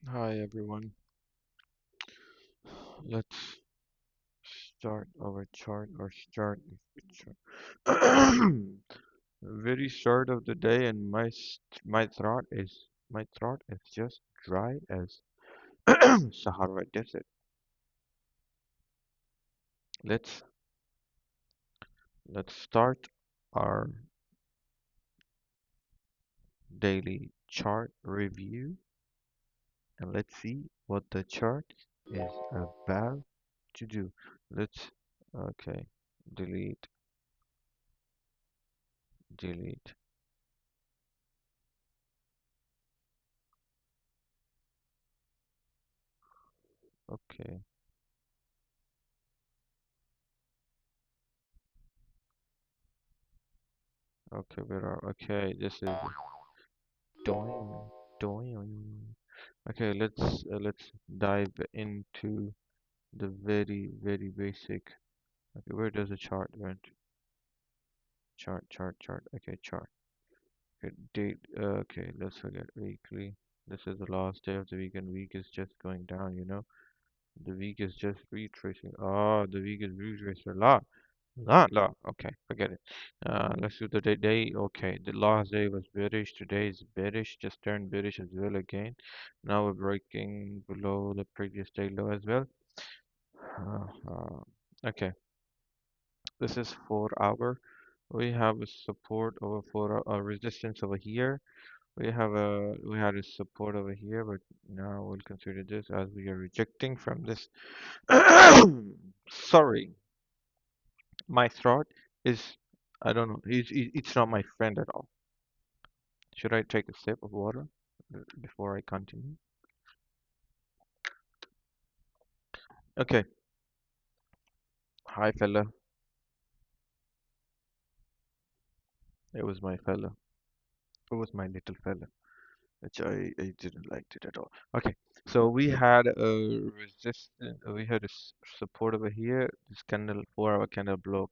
Hi everyone. Let's start our chart or start with chart. Very start of the day, and my throat is just dry as Sahara Desert. Let's let's start our daily chart review, and let's see what the chart is about to do. Let's okay, delete, delete. Okay, okay, where are okay? This is doing, doing. Okay, let's dive into the very basic. Okay, where does the chart went? Chart. Okay, chart. Okay, date. Okay, let's forget weekly. This is the last day of the week, and week is just going down. The week is just retracing. Oh, the week is retracing a lot. La. Okay, forget it. Let's do the day. Okay, the last day was bearish. Today is bearish. Just turned bearish as well again. Now we're breaking below the previous day low as well. Okay, this is 4 hour. We have a support over 4 hour, resistance over here. We had a support over here, but now we'll consider this as we are rejecting from this. Sorry, my throat is, I don't know, it's not my friend at all. Should I take a sip of water before I continue? Okay, hi fella. It was my fella. It was my little fella, which I didn't like it at all. Okay, so we had a resistance, we had a support over here. This candle, 4 hour candle below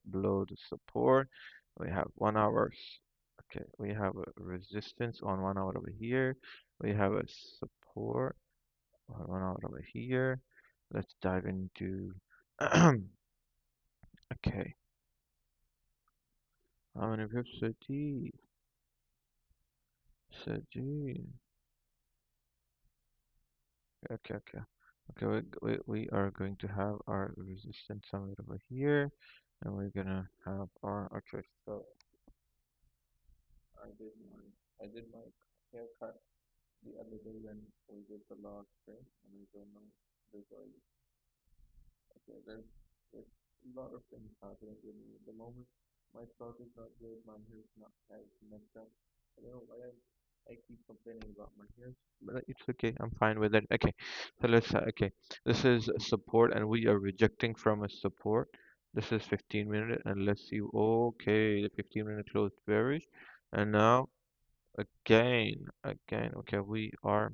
the support. We have 1 hour. Okay, we have a resistance on 1 hour over here. We have a support on 1 hour over here. Let's dive into. Okay, how many pips? 30. 30. Okay. Okay, we are going to have our resistance somewhere over here, and we're gonna have our, okay, so I did my haircut the other day when we did the last thing, and I don't know, there's okay, there's a lot of things happening with me at the moment. My throat is not good, my hair is not as messed up. I don't know why I keep complaining about my hair, but it's okay. I'm fine with it. Okay, so okay. This is support, and we are rejecting from a support. This is 15 minute, and let's see. Okay, the 15-minute closed bearish, and now again. Okay, we are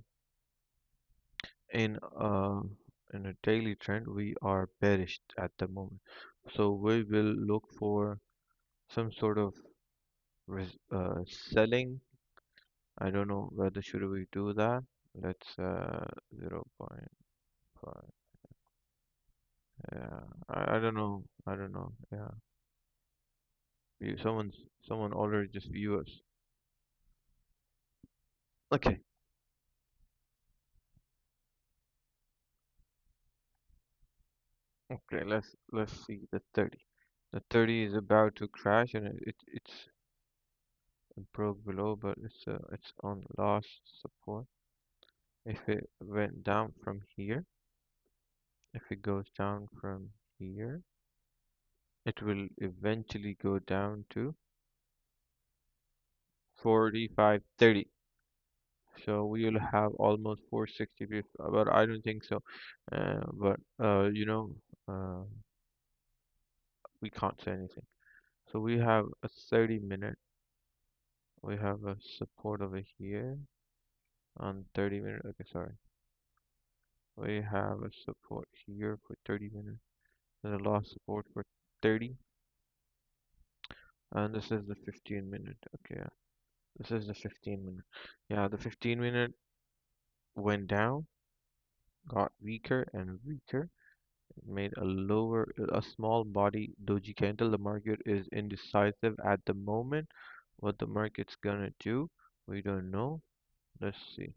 in uh in a daily trend. We are bearish at the moment, so we will look for some sort of selling. I don't know whether should we do that. Let's 0.5. Yeah, I don't know. I don't know. Yeah, someone already just view us. Okay, okay. Let's see the 30. The 30 is about to crash, and it broke below, but it's on last support. If it went down from here, if it goes down from here, it will eventually go down to 45.30. So we will have almost 460 pips, but I don't think so. But we can't say anything. So we have a 30 minute. We have a support over here on 30 minute. Okay, sorry. We have a support here for 30 minutes. And a last support for 30. And this is the 15 minute. Okay, yeah. This is the 15 minute. Yeah, the 15 minute went down. got weaker and weaker. It made a small body doji candle. The market is indecisive at the moment. What the market's gonna do, we don't know. Let's see.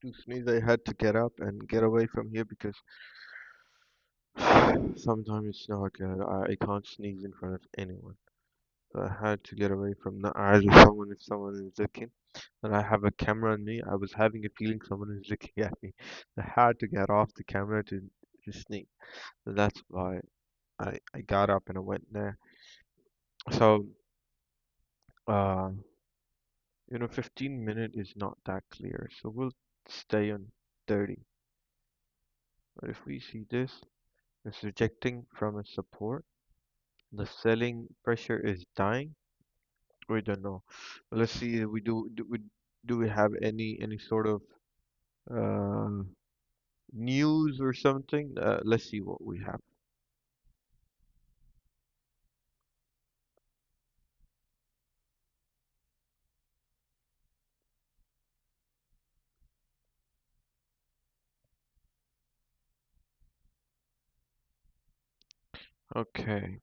To sneeze, I had to get up and get away from here because sometimes it's not good. I can't sneeze in front of anyone. So I had to get away from the eyes of someone if someone is looking. And I have a camera on me. I was having a feeling someone is looking at me. I had to get off the camera to sneeze. So that's why I got up and I went there. So, uh, 15 minute is not that clear. So we'll stay on 30. But if we see this, it's rejecting from a support. The selling pressure is dying. We don't know. Let's see. Do we have any sort of uh, news or something? Let's see what we have. Okay,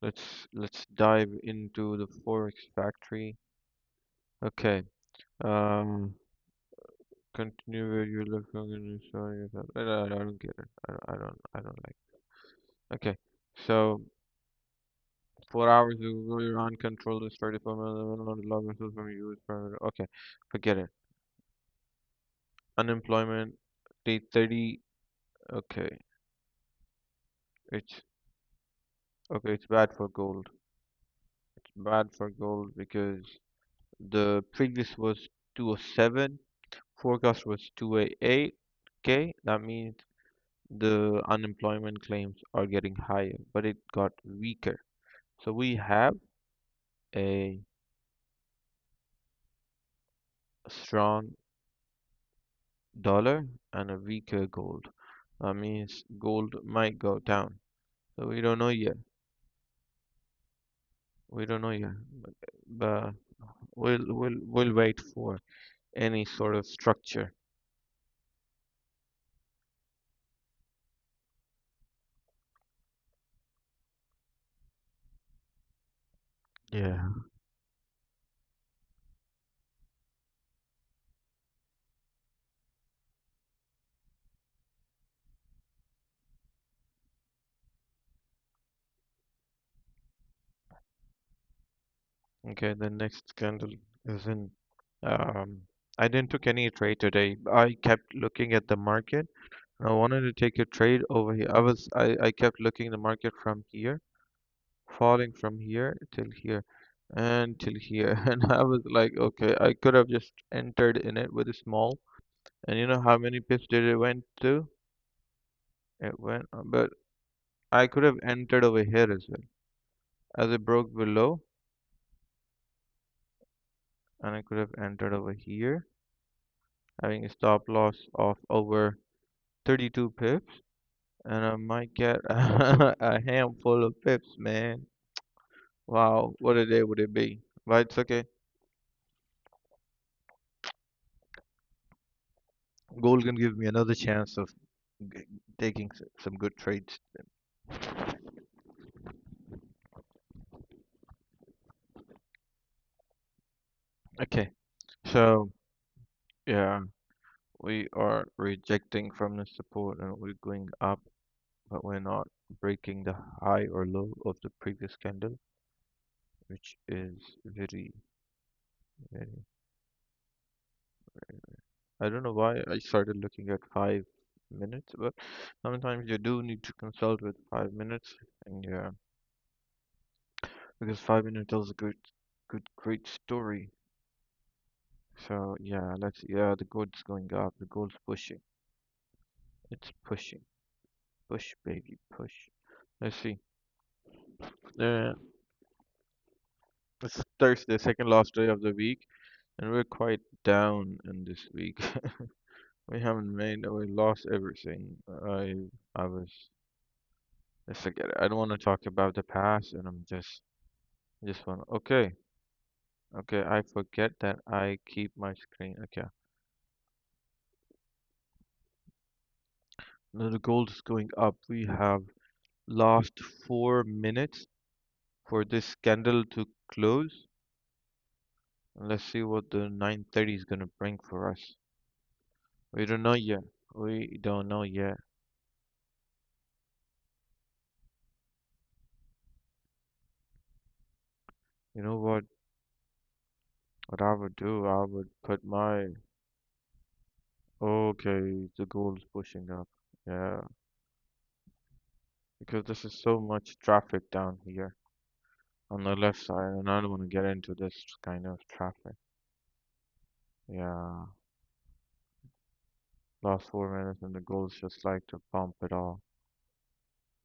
let's dive into the Forex factory. Okay. Um, continue where you left off and show yourself. I don't get it. I don't like. Okay, so 4 hours ago, your uncontrolled is 34 million log from US perimeter. Okay, forget it. Unemployment rate 30. Okay, it's okay. It's bad for gold. It's bad for gold because the previous was 207. Forecast was 288. Okay, that means the unemployment claims are getting higher, but it got weaker. So we have a strong dollar and a weaker gold. That means gold might go down. So we don't know yet. We don't know yet. But we'll wait for any sort of structure. Yeah. Okay, the next candle is in. Um, I didn't took any trade today. I kept looking at the market. I wanted to take a trade over here. I kept looking at the market from here, falling from here till here, and till here, and I was like, okay, I could have just entered in it with a small. And you know how many pips did it went to? It went, but I could have entered over here as well, as it broke below, and I could have entered over here, having a stop loss of over 32 pips, and I might get a handful of pips, man. Wow, what a day would it be? But it's okay. Gold can give me another chance of g- taking some good trades. Okay, so yeah, we are rejecting from the support and we're going up, but we're not breaking the high or low of the previous candle, which is very, very. I don't know why I started looking at 5 minutes, but sometimes you do need to consult with 5 minutes, and yeah, because 5 minutes tells a great story. So yeah, yeah, the gold's going up, the gold's pushing, it's pushing, push baby, push. Let's see. Yeah, it's Thursday, second last day of the week, and we're quite down in this week. We haven't made, we lost everything. I was, let's forget it. I don't want to talk about the past, and just want, okay, okay, I forget that I keep my screen. Okay, now the gold is going up. We have lost 4 minutes for this candle to close. Let's see what the 9:30 is gonna bring for us. We don't know yet. We don't know yet. You know what? What I would do, I would put my. Okay, the gold is pushing up. Yeah, because this is so much traffic down here on the left side, and I don't want to get into this kind of traffic. Yeah, last 4 minutes, and the gold's just like to pump it all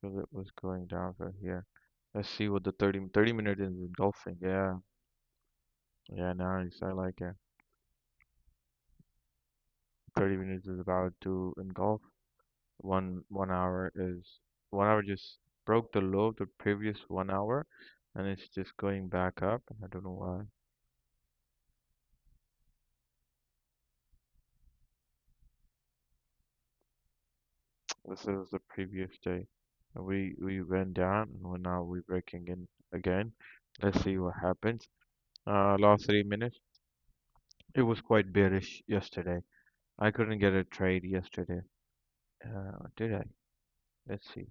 because it was going down from here. Let's see what the 30 minute is engulfing. Yeah, yeah, nice. I like it. 30 minutes is about to engulf. One hour is 1 hour just broke the low of the previous 1 hour, and it's just going back up. I don't know why. This is the previous day. We went down, and now we're breaking in again. Let's see what happens. Last 3 minutes. It was quite bearish yesterday. I couldn't get a trade yesterday. Did I? Let's see.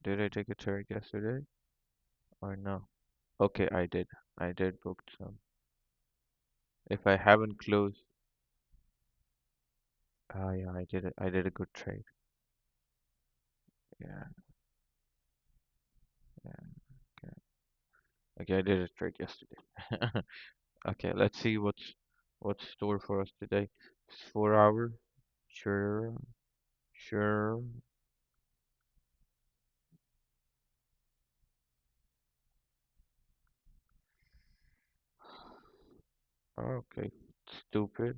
Did I take a trade yesterday or no? Okay, I did. I did book some. If I haven't closed, yeah, I did it. I did a good trade. Yeah, yeah. Okay, okay, I did a trade yesterday. Okay, let's see what's store for us today. It's 4 hour. Sure, sure. Okay, stupid.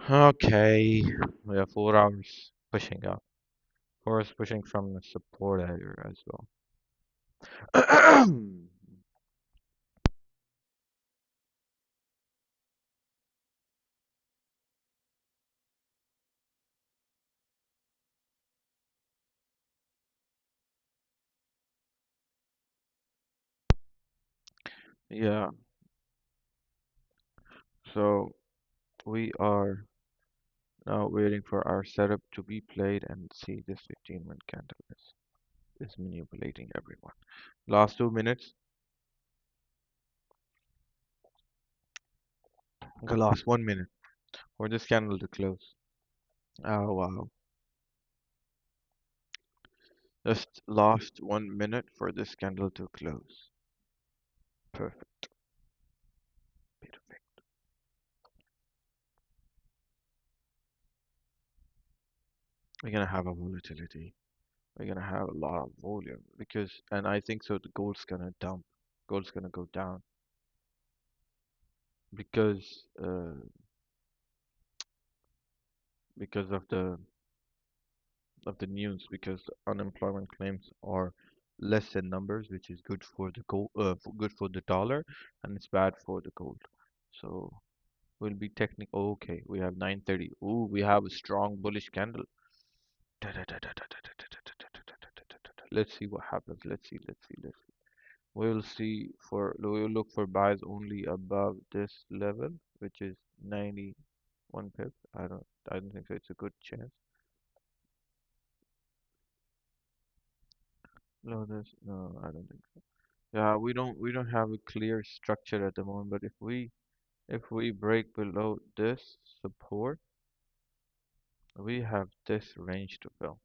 Okay, we have 4 hours pushing up. 4 hours pushing from the support area as well. Yeah, so we are now waiting for our setup to be played and see this 15-minute candle is manipulating everyone. Last 2 minutes, the last 1 minute for this candle to close. Oh wow. Just last 1 minute for this candle to close. Perfect. Perfect. We're gonna have a volatility. We're gonna have a lot of volume because, and I think so, the gold's gonna dump. Gold's gonna go down because because of the news, because the unemployment claims are less in numbers, which is good for the gold, good for the dollar, and it's bad for the gold. So we'll be technical. Okay, we have 9:30. Ooh, we have a strong bullish candle. Let's see what happens. Let's see. Let's see. Let's see. We'll see for we'll look for buys only above this level, which is 91 pips. I don't think so. It's a good chance. No, there's no. I don't think so. Yeah, we don't have a clear structure at the moment. But if we break below this support, we have this range to fill,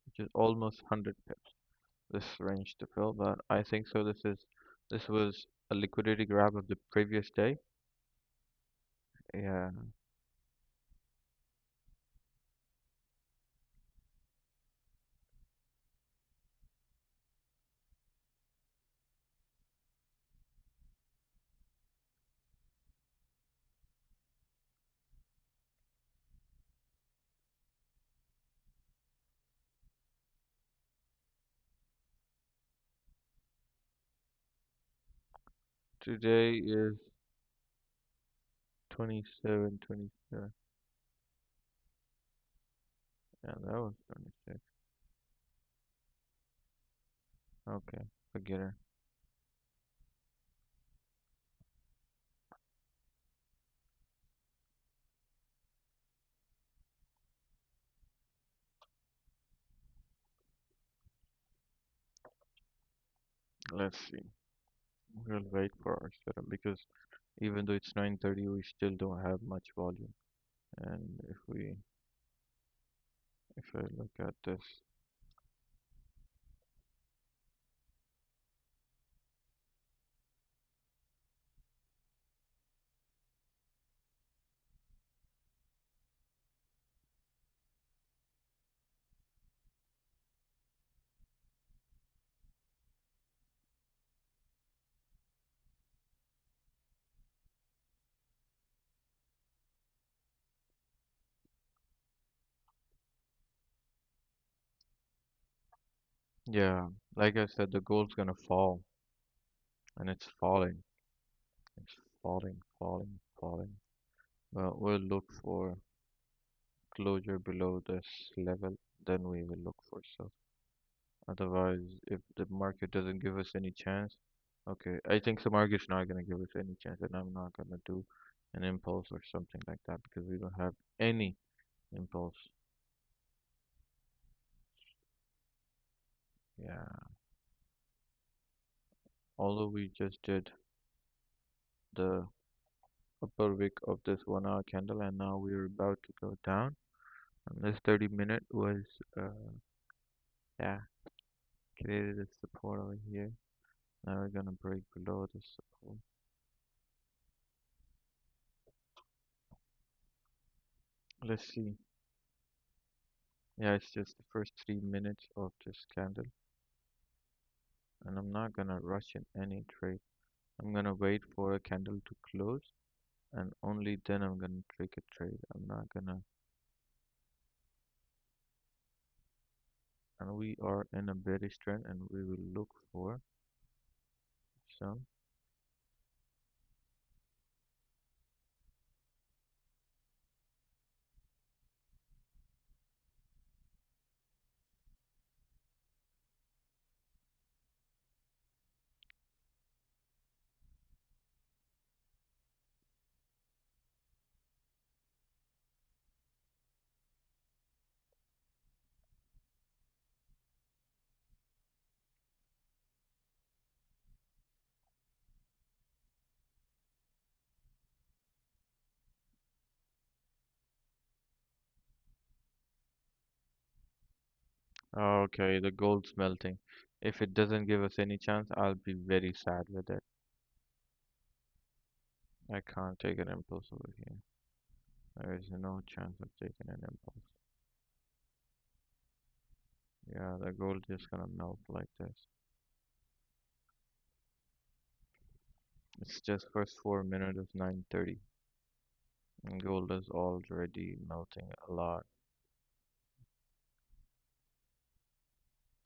which is almost 100 pips. This range to fill, but I think so. This was a liquidity grab of the previous day. Yeah, today is 27, 27. Yeah, that was 26. Okay, forget it. Let's see. We'll wait for our setup because even though it's 9:30, we still don't have much volume. And if I look at this, yeah, like I said, the gold's gonna fall, and it's falling. It's falling, falling, falling. Well, we'll look for closure below this level, then we will look for sell. Otherwise, if the market doesn't give us any chance, okay, I think the market's not gonna give us any chance, and I'm not gonna do an impulse or something like that because we don't have any impulse. Yeah, although we just did the upper wick of this 1 hour candle and now we're about to go down. And this 30-minute was, yeah, created a support over here. Now we're gonna break below this support. Let's see. Yeah, it's just the first 3 minutes of this candle, and I'm not gonna rush in any trade. I'm gonna wait for a candle to close, and only then I'm gonna take a trade. I'm not gonna, and we are in a bearish trend, and we will look for some. Okay, the gold's melting. If it doesn't give us any chance, I'll be very sad with it. I can't take an impulse over here. There is no chance of taking an impulse. Yeah, the gold is gonna melt like this. It's just first 4 minutes of 9:30, and gold is already melting a lot.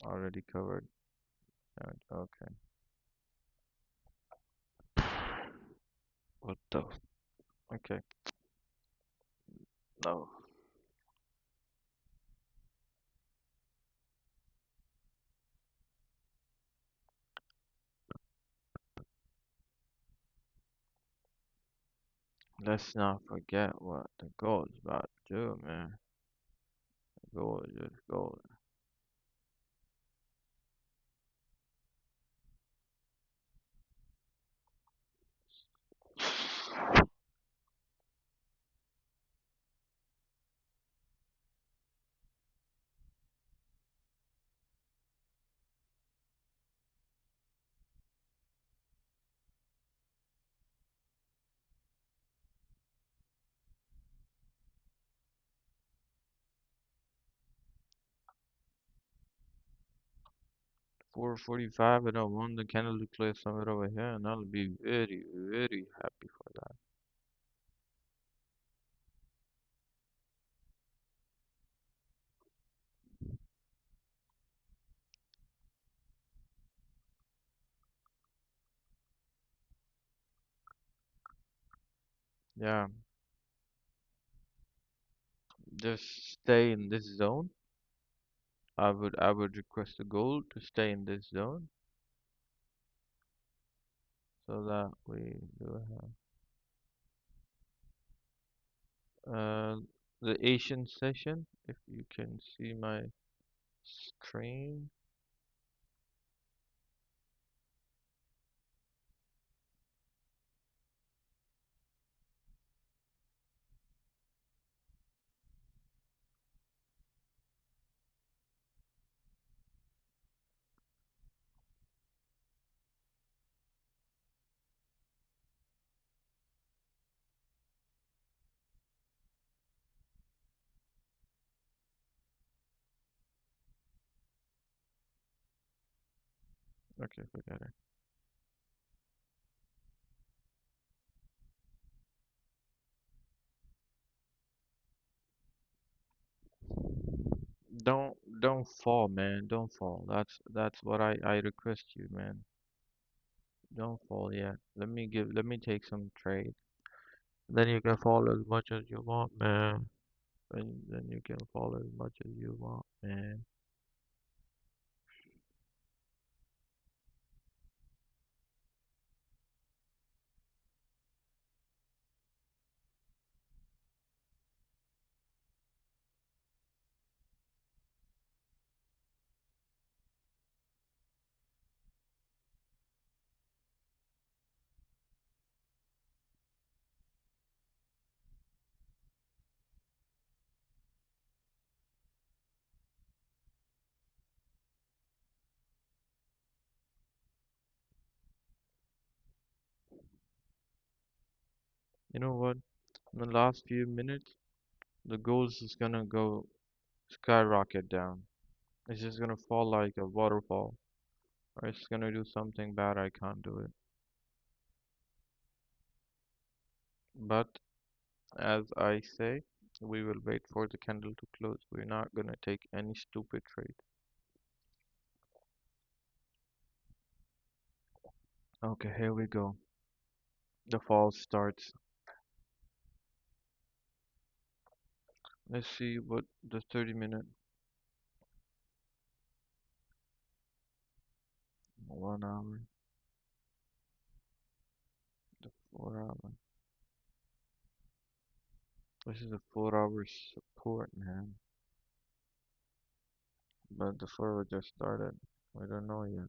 Already covered. Okay. What the? Okay. No. Let's not forget what the gold is about to do, man. The gold is just gold. 4:45 and I want the candle to clear somewhere over here, and I'll be very, very happy for that. Yeah, just stay in this zone. I would request the gold to stay in this zone so that we do have the Asian session. If you can see my screen. Okay, forget it. Don't fall, man. Don't fall. That's what I request you, man. Don't fall yet. Let me take some trade. Then you can fall as much as you want, man. Then you can fall as much as you want, man. You know what? In the last few minutes, the gold is gonna go skyrocket down. It's just gonna fall like a waterfall. Or it's gonna do something bad. I can't do it. But as I say, we will wait for the candle to close. We're not gonna take any stupid trade. Okay, here we go. The fall starts. Let's see what the 30-minute, 1 hour, the 4 hour. This is a 4 hour support, man. But the forward just started. We don't know yet.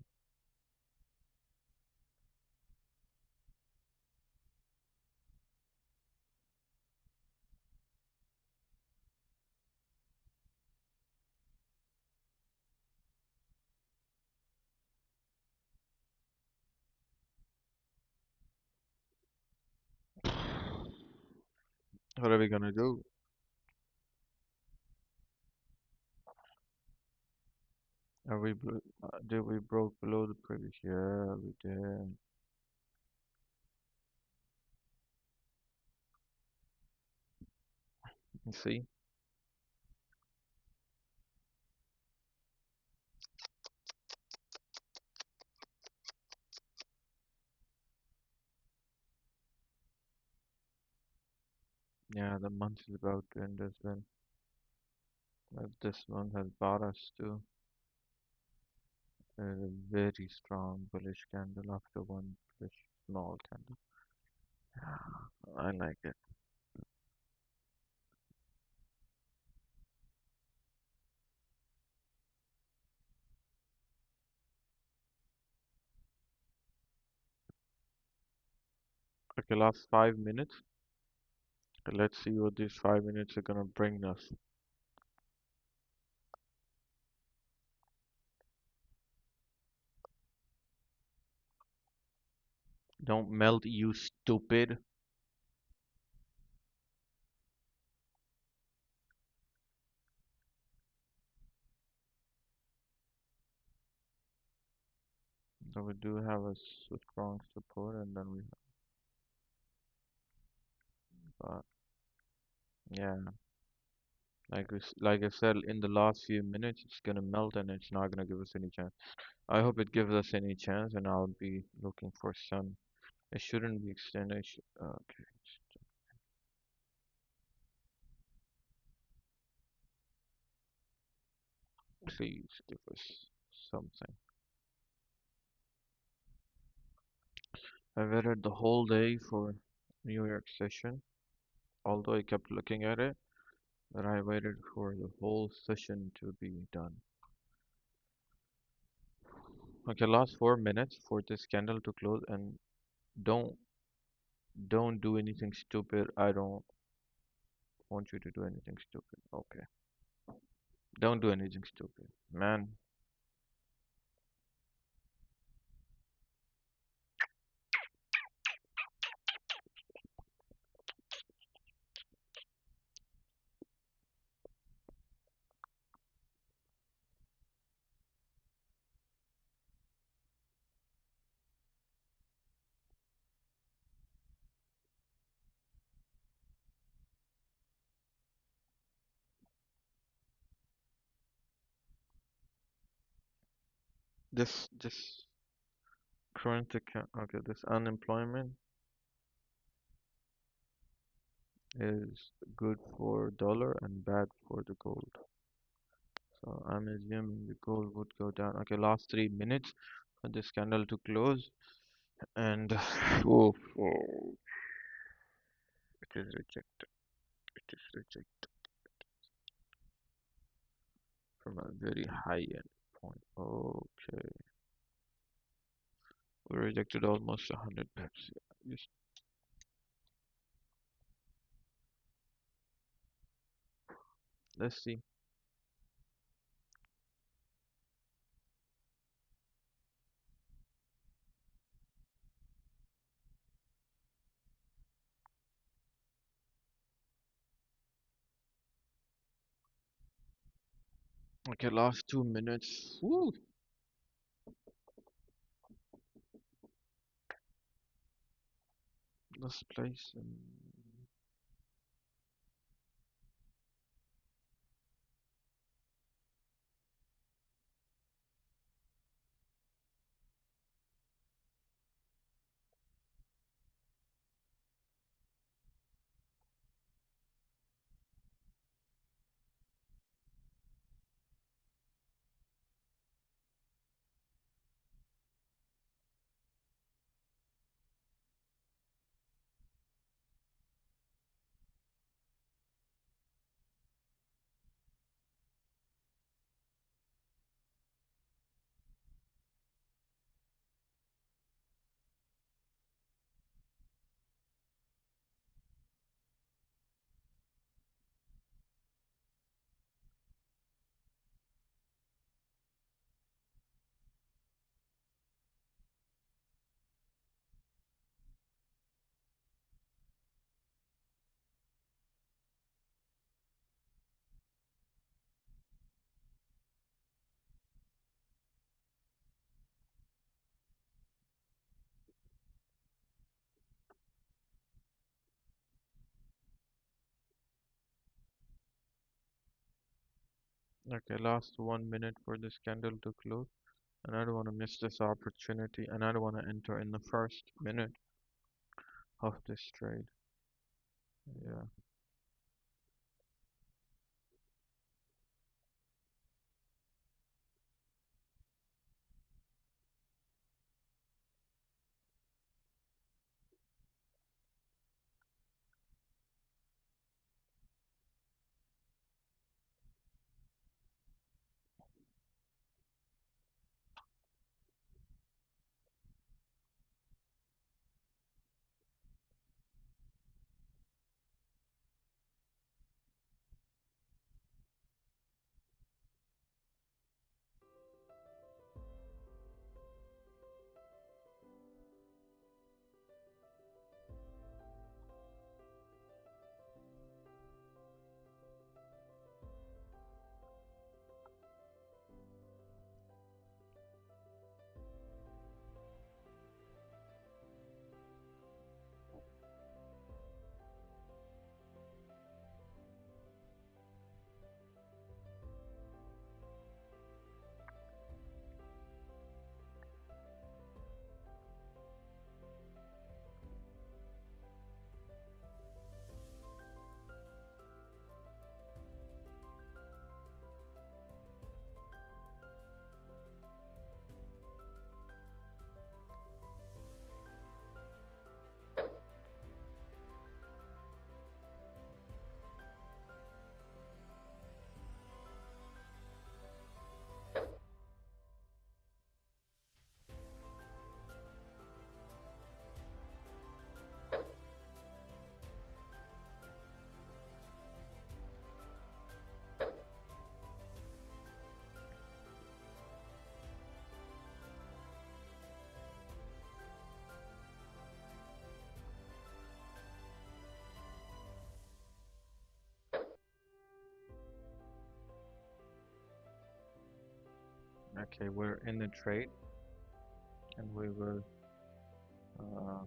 What are we gonna do? Did we broke below the previous? Yeah, we did. You see? Yeah, the month is about to end as well. This month has bought us to a very strong bullish candle after one bullish small candle. I like it. Okay, last 5 minutes. Let's see what these 5 minutes are gonna bring us. Don't melt, you stupid. So we do have a strong support, and then we, but yeah, like I said, in the last few minutes, it's gonna melt, and it's not gonna give us any chance. I hope it gives us any chance, and I'll be looking for some. It shouldn't be extended. Okay, please give us something. I waited the whole day for New York session, although I kept looking at it, but I waited for the whole session to be done. Okay, last 4 minutes for this candle to close, and don't don't do anything stupid. I don't want you to do anything stupid. Okay, don't do anything stupid, man. This current account. Okay, this unemployment is good for dollar and bad for the gold. So I'm assuming the gold would go down. Okay, last 3 minutes for this candle to close, and oh, it is rejected. It is rejected from a very high end point. Okay, we rejected almost 100 pips. Just let's see. Okay, last 2 minutes. Woo! Let's place. Okay, last 1 minute for this candle to close. And I don't want to miss this opportunity, and I don't want to enter in the first minute of this trade. Yeah. Okay, we're in the trade, and we will. Uh,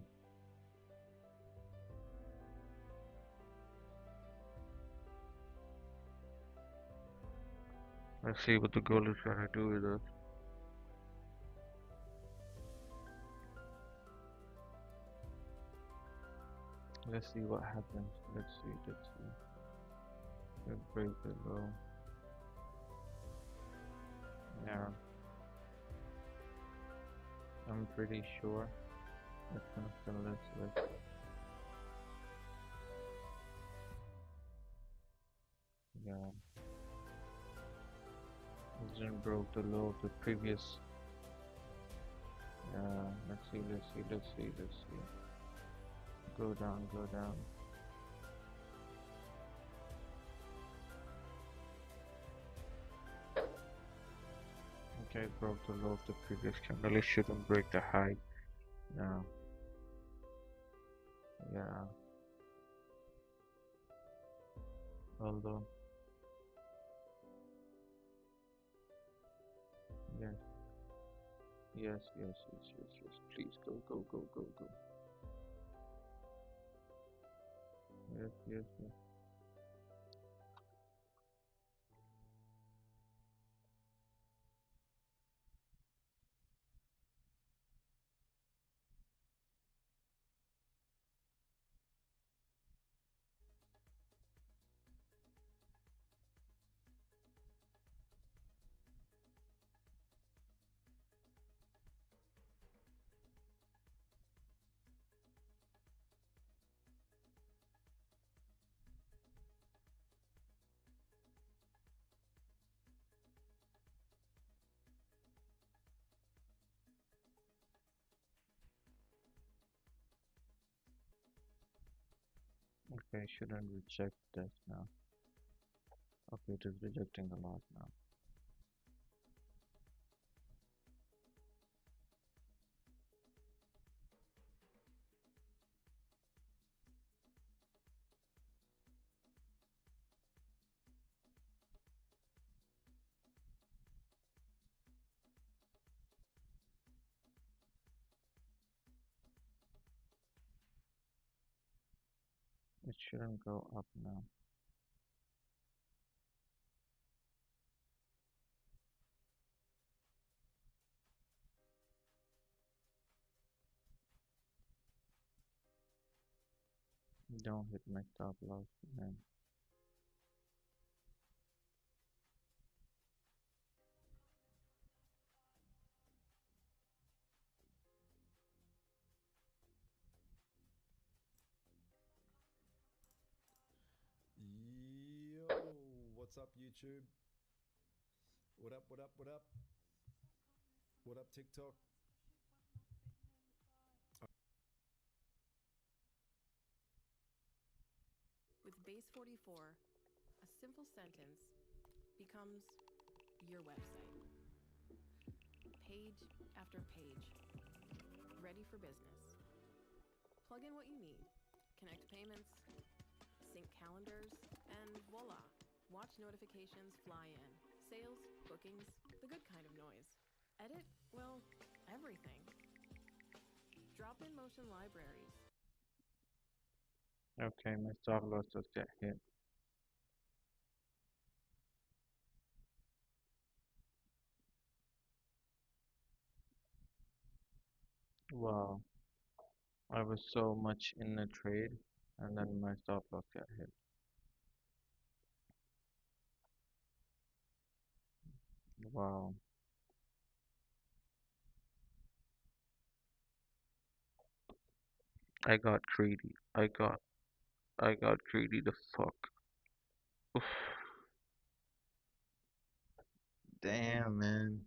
let's see what the goal is gonna do with us. Let's see what happens. Let's see. Let's see. Let's break the low. Yeah, I'm pretty sure it's gonna let's yeah. It didn't broke the low of the previous. Yeah, let's see. Let's see. Let's see. Let's see. Go down. Go down. Okay, it broke the low of the previous candle. It shouldn't break the high. No. Yeah. Although. Yes. Yes. Yes. Yes. Yes. Yes. Please go. Go. Go. Go. Go. Yes. Yes. Yes. Okay, shouldn't reject this now. Okay, it is rejecting a lot now. It shouldn't go up now. Don't hit my stop loss, man. Yo, what's up, YouTube? What up, what up, what up? What up, TikTok? With Base 44, a simple sentence becomes your website. Page after page, ready for business. Plug in what you need, connect payments, sync calendars, and voila, watch notifications fly in. Sales, bookings, the good kind of noise. Edit, well, everything. Drop in motion libraries. Okay, my stop loss just get hit. Wow, I was so much in the trade, and then my stop loss got hit. Wow, I got greedy. I got greedy the fuck. Oof, damn, man.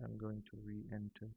I'm going to re-enter.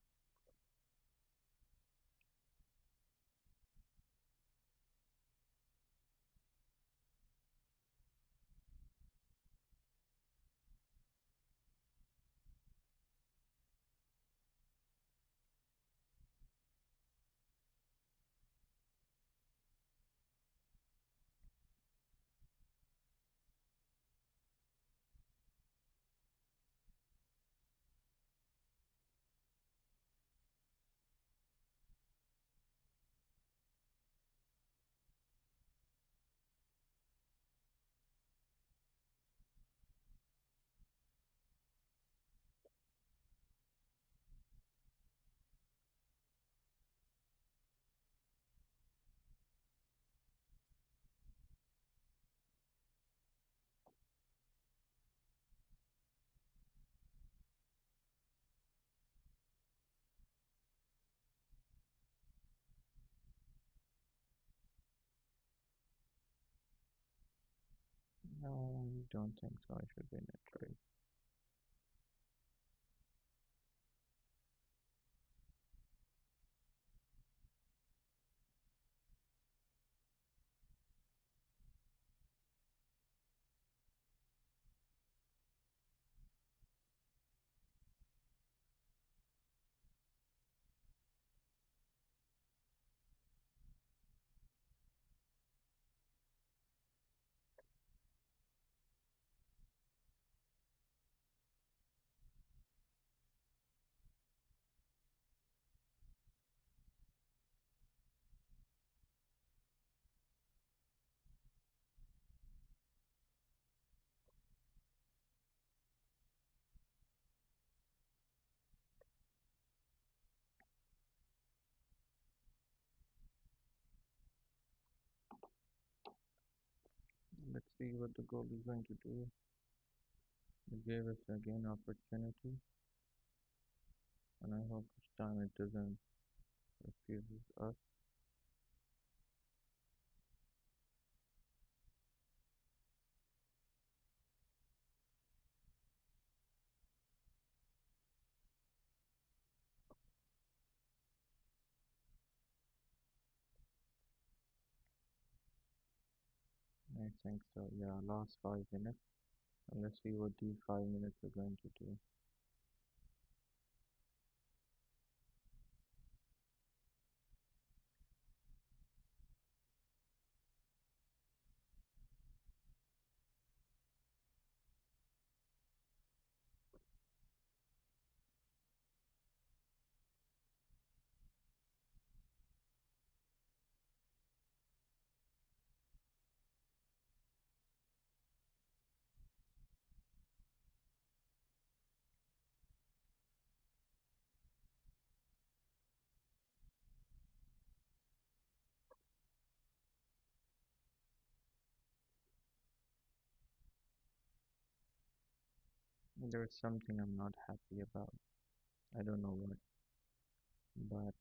No, I don't think so. I should be in a trade. Let's see what the gold is going to do. It gave us again opportunity, and I hope this time it doesn't refuse us. I think so. Yeah, last 5 minutes. And let's see what these 5 minutes are going to do. There's something I'm not happy about. I don't know what, but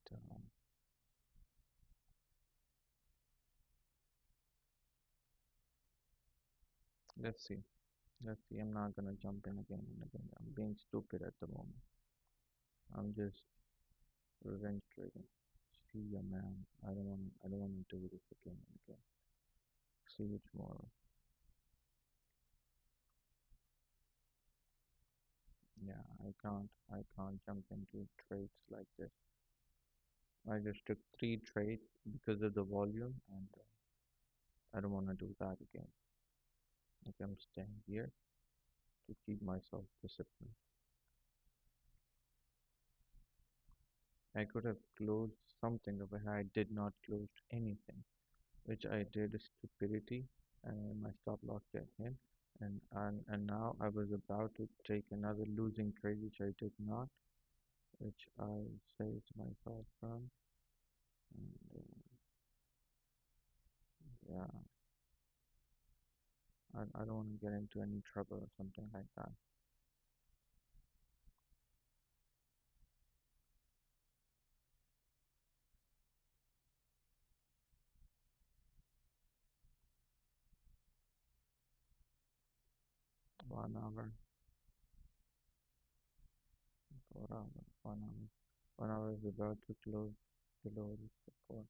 let's see. Let's see. I'm not gonna jump in again and again. I'm being stupid at the moment. I'm just revenge trading. See ya, man. I don't want. I don't want to do this again and again. See you tomorrow. Yeah, I can't. I can't jump into trades like this. I just took 3 trades because of the volume, and I don't want to do that again. Like I'm staying here to keep myself disciplined. I could have closed something over here. I did not close anything, which I did is stupidity, and my stop loss get hit. And now I was about to take another losing trade, which I did not, which I saved myself from. And yeah, I don't want to get into any trouble or something like that. 4 hours, 1 hour. 1 hour is about to close below the support.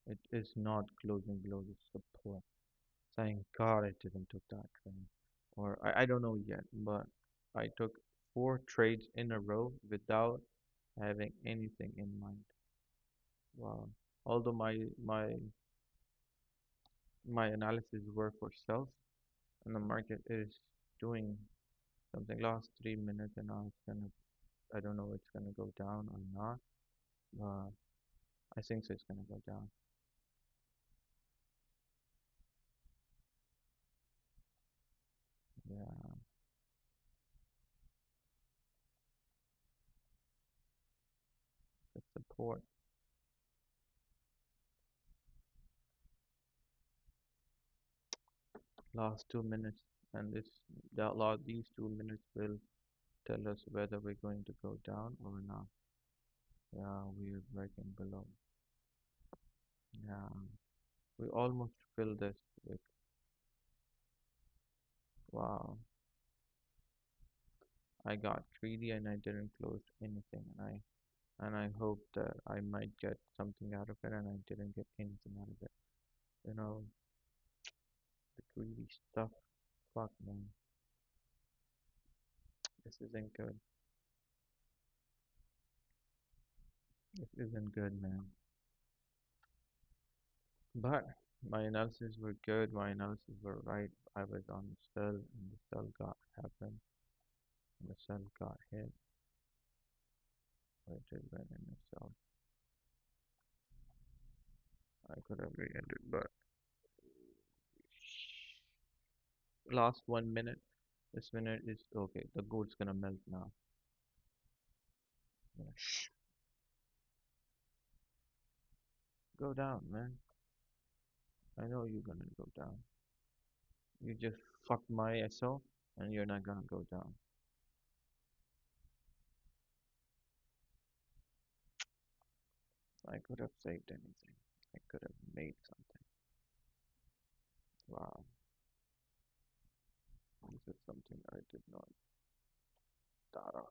It is not closing below the support. Thank God I didn't took that trade. Or I don't know yet, but I took 4 trades in a row without having anything in mind. Wow. Although my analysis were for self and the market is doing something last 3 minutes and now it's gonna I don't know if it's gonna go down or not, but I think so it's gonna go down. Yeah, the support. Last 2 minutes and these 2 minutes will tell us whether we're going to go down or not. Yeah, we're breaking below. Yeah, we almost filled this with wow. I got greedy and I didn't close anything and I hope that I might get something out of it and I didn't get anything out of it. You know, the greedy stuff. Fuck man, this isn't good. This isn't good, man. But my analysis were good. My analysis were right. I was on the sell, and the sell got happened. And the sell got hit. But it went in itself. I could have re-ended, but last 1 minute. This minute is okay. The gold's gonna melt now. Yeah. Go down, man. I know you're gonna go down. You just fucked my SO, and you're not gonna go down. I could have saved anything. I could have made something. Wow, this is something I did not thought of.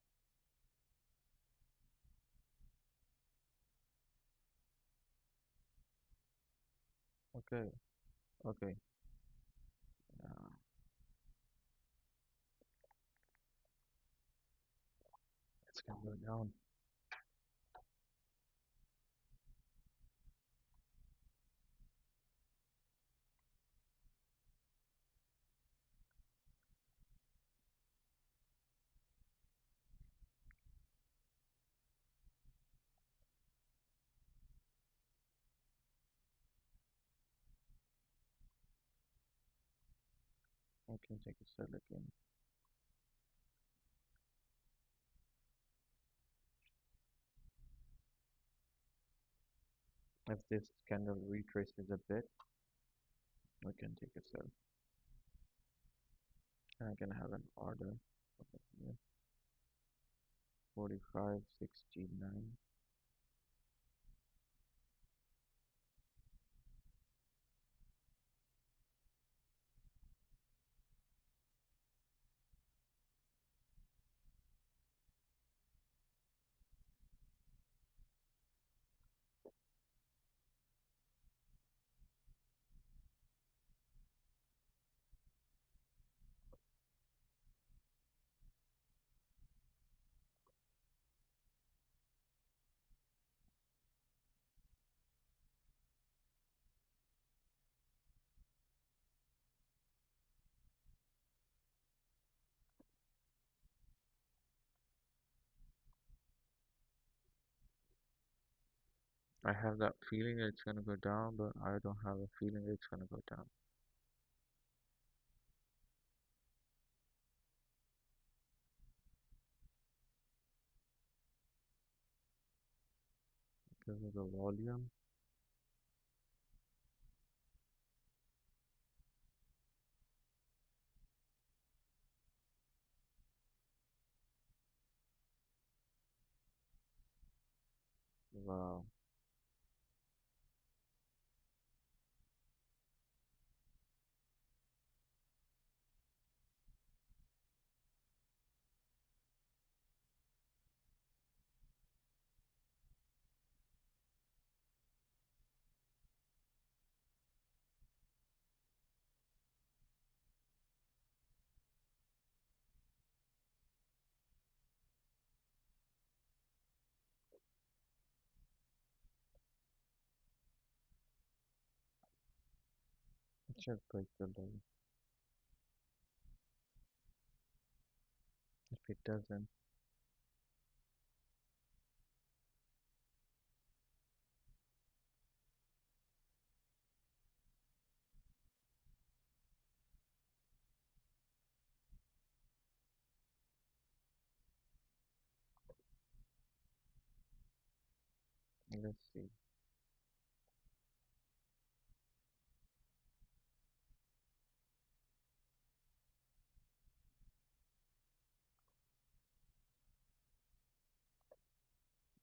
Okay, okay. Yeah, it's gonna go down. I can take a sell again. If this candle retraces a bit, I can take a sell. And I can have an order over here. 45.69. I have that feeling it's gonna go down, but I don't have a feeling it's gonna go down. Because of the volume. Wow. Just break the law. If it doesn't, let's see.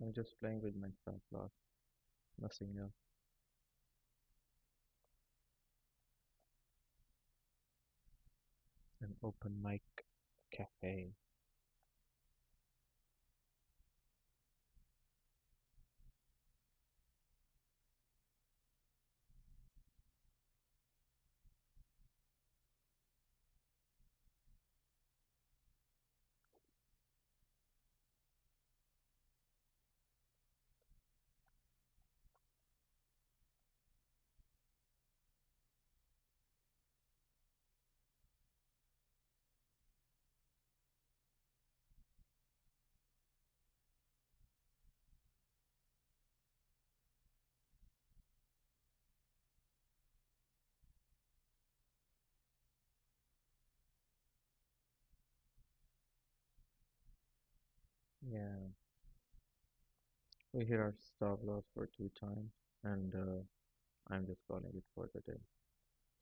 I'm just playing with my stop loss, nothing else. An open mic cafe. Yeah, we hit our stop loss for 2 times, and I'm just calling it for the day.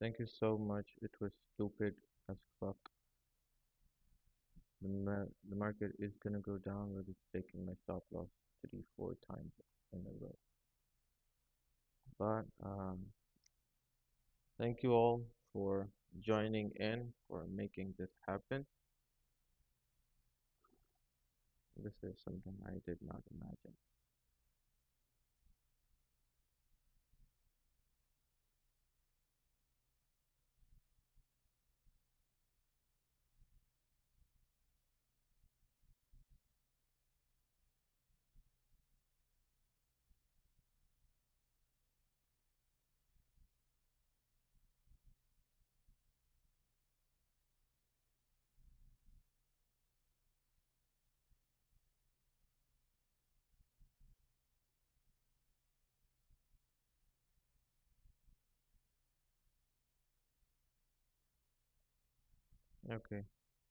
Thank you so much. It was stupid as fuck. The market is gonna go down, but it's taking my stop loss 3, 4 times in a row. But thank you all for joining in, for making this happen. This is something I did not imagine. Okay.